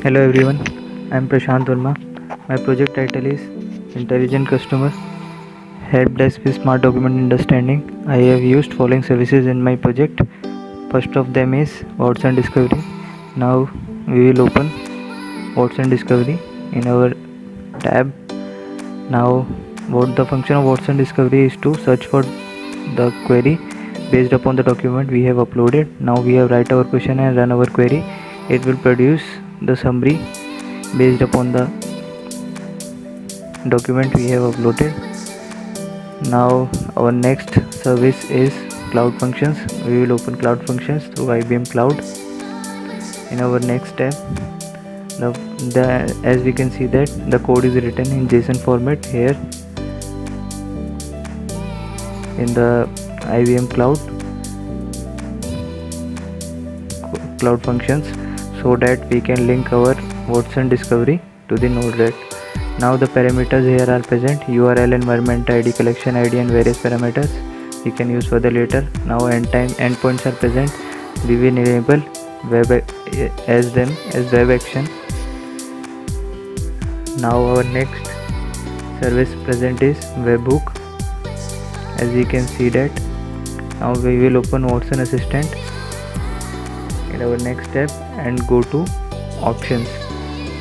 Hello everyone, I am Prashant Verma. My project title is Intelligent Customer Help Desk with Smart Document Understanding. I have used following services in my project. First of them is Watson Discovery. Now we will open Watson Discovery in our tab. Now what the function of Watson Discovery is to search for the query based upon the document we have uploaded. Now we have write our question and run our query. It will produce the summary based upon the document we have uploaded. Now our next service is Cloud Functions. We will open Cloud Functions through IBM Cloud. In our next tab, as we can see that the code is written in JSON format here in the IBM Cloud Functions, so that we can link our Watson Discovery to the Node-RED. Now the parameters here are present: URL, environment ID, collection ID, and various parameters we can use further later. Now endpoints are present. We will enable web web action. Now our next service present is webhook. As we can see that now we will open Watson Assistant in our next step and go to options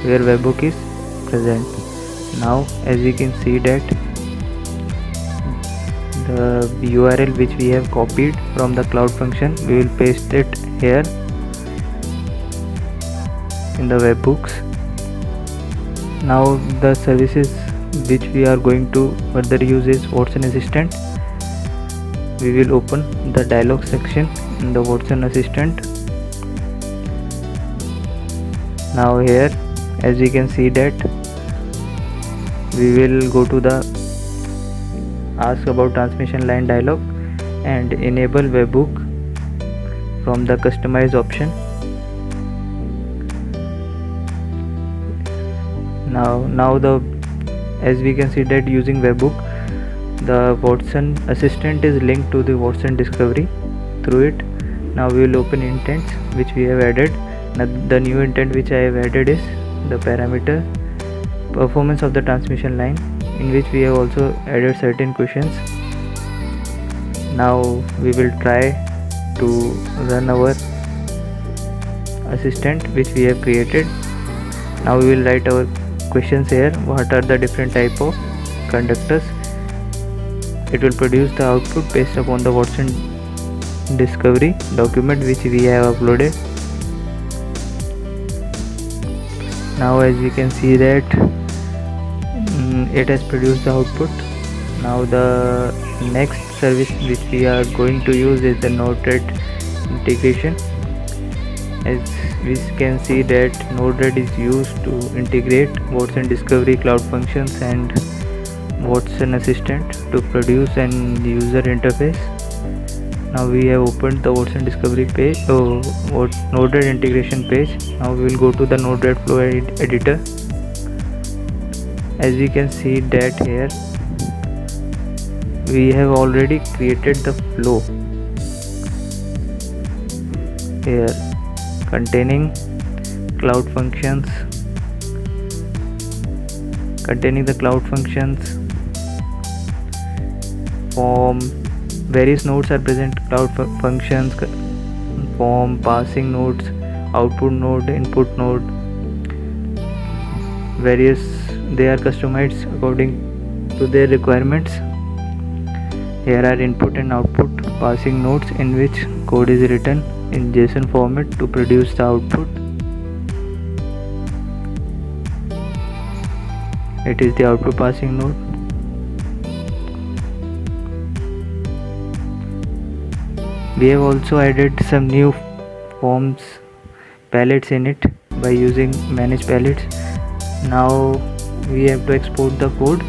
where webhook is present. Now as we can see that the URL which we have copied from the cloud function, we will paste it here in the webhooks. Now the services which we are going to further use is Watson Assistant. We will open the dialog section in the Watson Assistant. Now here as we can see that we will go to the ask about transmission line dialog and enable webhook from the customize option. Now as we can see that using webhook, the Watson Assistant is linked to the Watson Discovery through it. Now we will open intents which we have added. Now the new intent which I have added is the parameter performance of the transmission line, in which we have also added certain questions. Now we will try to run our assistant which we have created. Now we will write our questions here. What are the different type of conductors? It will produce the output based upon the Watson Discovery document which we have uploaded. Now as we can see that it has produced the output. Now the next service which we are going to use is the Node-RED integration. As we can see that Node-RED is used to integrate Watson Discovery, Cloud Functions and Watson Assistant to produce an user interface. Now we have opened the Watson Discovery page, Node-RED integration page. Now we will go to the Node-RED flow editor. As we can see that here we have already created the flow here containing cloud functions, form, various nodes are present, cloud functions, form, passing nodes, output node, input node, various, they are customized according to their requirements. Here are input and output passing nodes in which code is written in JSON format to produce the output. It is the output passing node. We have also added some new forms palettes in it by using manage palettes. Now we have to export the code,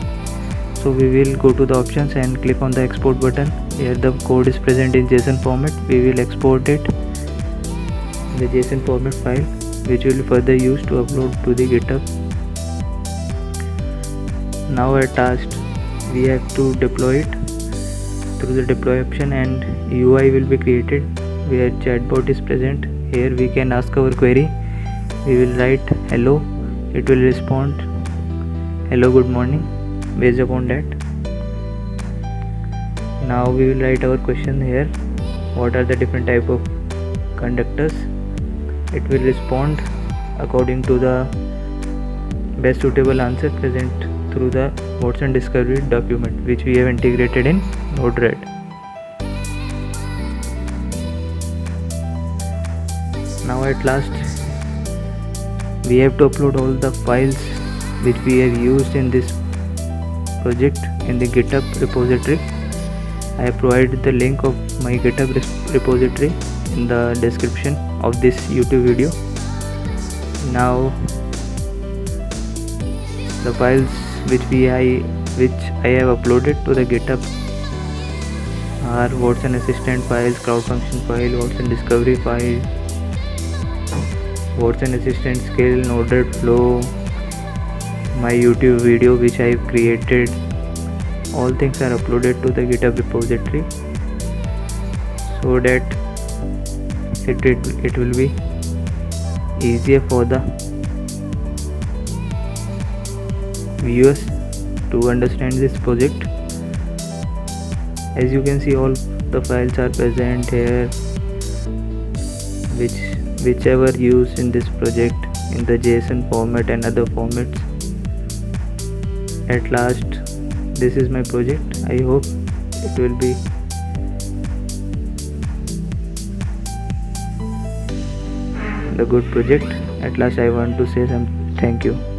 so we will go to the options and click on the export button. Here the code is present in JSON format. We will export it in the JSON format file, which will be further used to upload to the GitHub. Now at task we have to deploy it through the deploy option, and UI will be created where chatbot is present. Here we can ask our query we will write hello. It will respond hello, good morning, based upon that. Now we will write our question here. What are the different type of conductors? It will respond according to the best suitable answer present through the Watson discovery document, which we have integrated in Node-RED. Now at last we have to upload all the files which we have used in this project in the GitHub repository. I have provided the link of my GitHub repository in the description of this YouTube video. Now the files which I have uploaded to the GitHub are Watson Assistant files, Cloud Function file, Watson Discovery file, Watson Assistant skill, Node-RED flow, my YouTube video which I have created. All things are uploaded to the GitHub repository so that it will be easier for the viewers to understand this project. As you can see, all the files are present here, whichever used in this project in the JSON format and other formats. At last, this is my project. I hope it will be the good project. At last I want to say some thank you.